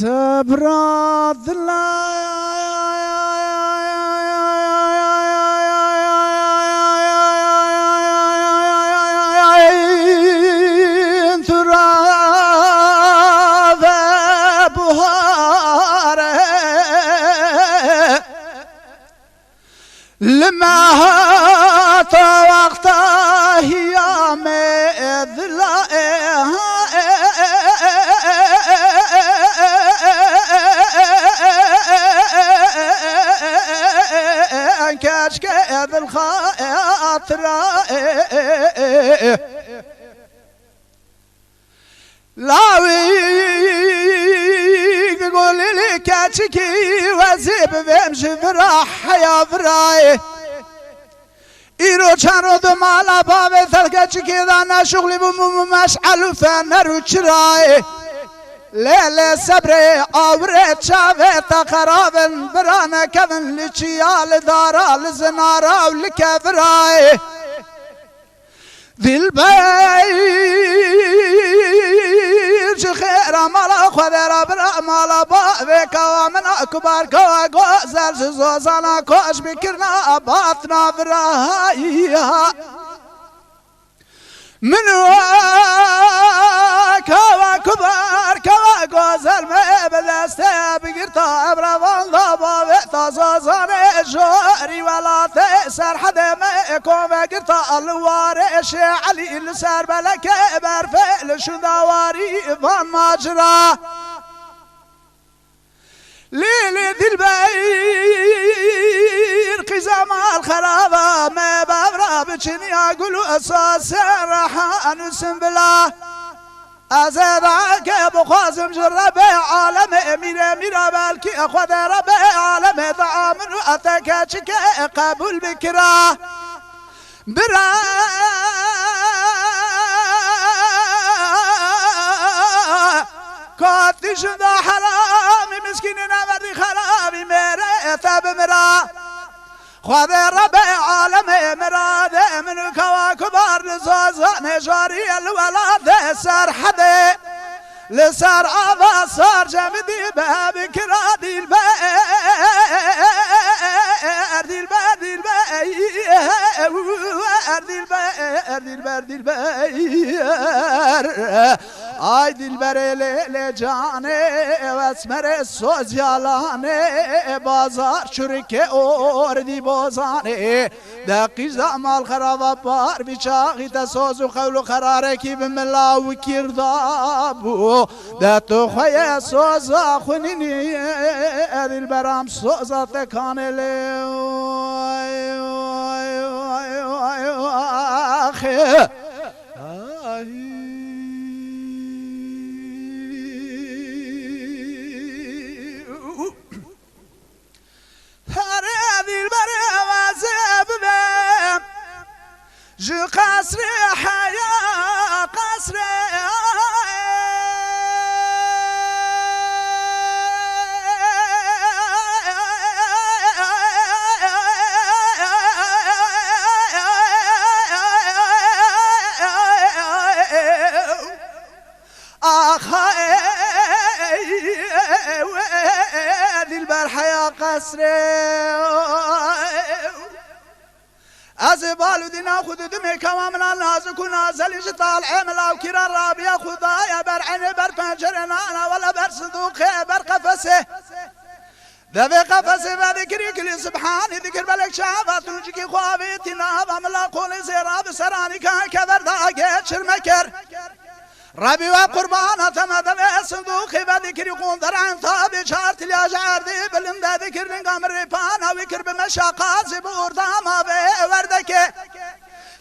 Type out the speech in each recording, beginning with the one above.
سبرات لا لما هات وقتها يا مذلا كاشك ذا الخاطر لاوي يقول لي كاشكي وزيب بمشي فرح يا فراي إيرو چانو دو مالا باوه ثلقه چكي دانا شغلي بموم مشعلو فنرو چرای ليلة صبري آوره چاوه تقرابن برانه كذن لچيال دارا لزنارا ولكفراي ذي البيت خير مالا خذر برا مالا باوه كوا من أكبر كوا قوزر زوزانا كوش بكرنا باطنا فرايها من كوا كبار كوا قوزر ما بلسته بقرطا ابروان ضابا بتازازان جوري ولا تسر حدا ما يكون بقرطا الوارش علي لسر بلك برفل شو دواري فان ماجرا ليلي دي البير قزام الخرابة ما بابرا بچني اقولوا اساس رحان وسنبلا ازدعك بخازم جرب عالم امير بالكي اخذ رب عالم ضامن اتكاتك قبول بكرا برا كاتش ذا حرامي مسكيننا مردي خرابي مريت بمرا خذ رب عالم مراد من كواكبار لزازان جاري الولاد سر حدي لسر عضا صار جمدي باب كرادي آی دلبر لیل جانه واسمر سوزیالانه بازار چرک اوردی بازانه دقی زمال خراب بار بیچاقی تسوز و خول و خراره کی بملا و کردابو ده تو خوی سوزا خونینی دلبرم سوزا تکانه لی آخه جو قصر حياة قصر دلبر حياة قصر از بالو دینا خود دمی کاملا نازک و نازلیش طالع ملاو کرا رابیا خدایا بر عین بر پنجره نانا ولا بر صدوقه بر قفسه ذبی قفسه و ذکری کلی سبحانی ذکر بلک شعبات نجکی خوابیتی نابا ملا قولی زیراب سرانی که کبر داگه چرمکر ربي وقربانة مدام صندوقي بذكري قندر عن طابي شارت لي أجاردي بلندا ذكر من قمر ريبانا وكر بمشاقات زبور داما بوردك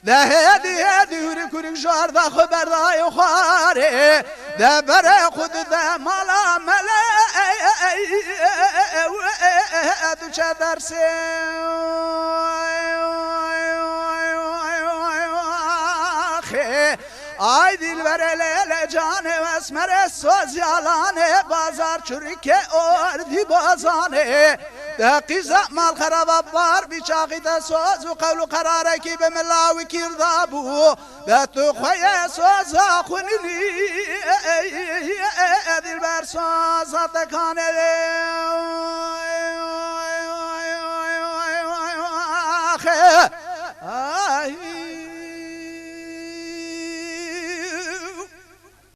ده هدي وركورك جار ده خبر ده يخاري ده برا خود ده مالا ملا دو چه درسي آی دلبر لیل جانه واسمر سوزیالانه بازار چرک اردی بازانه دقی زمال خراب بار بیچاقی تسوز و قول قراره کی به ملاوی کردابو ده تو خوی سوزا خونیلی دلبر سازت کانه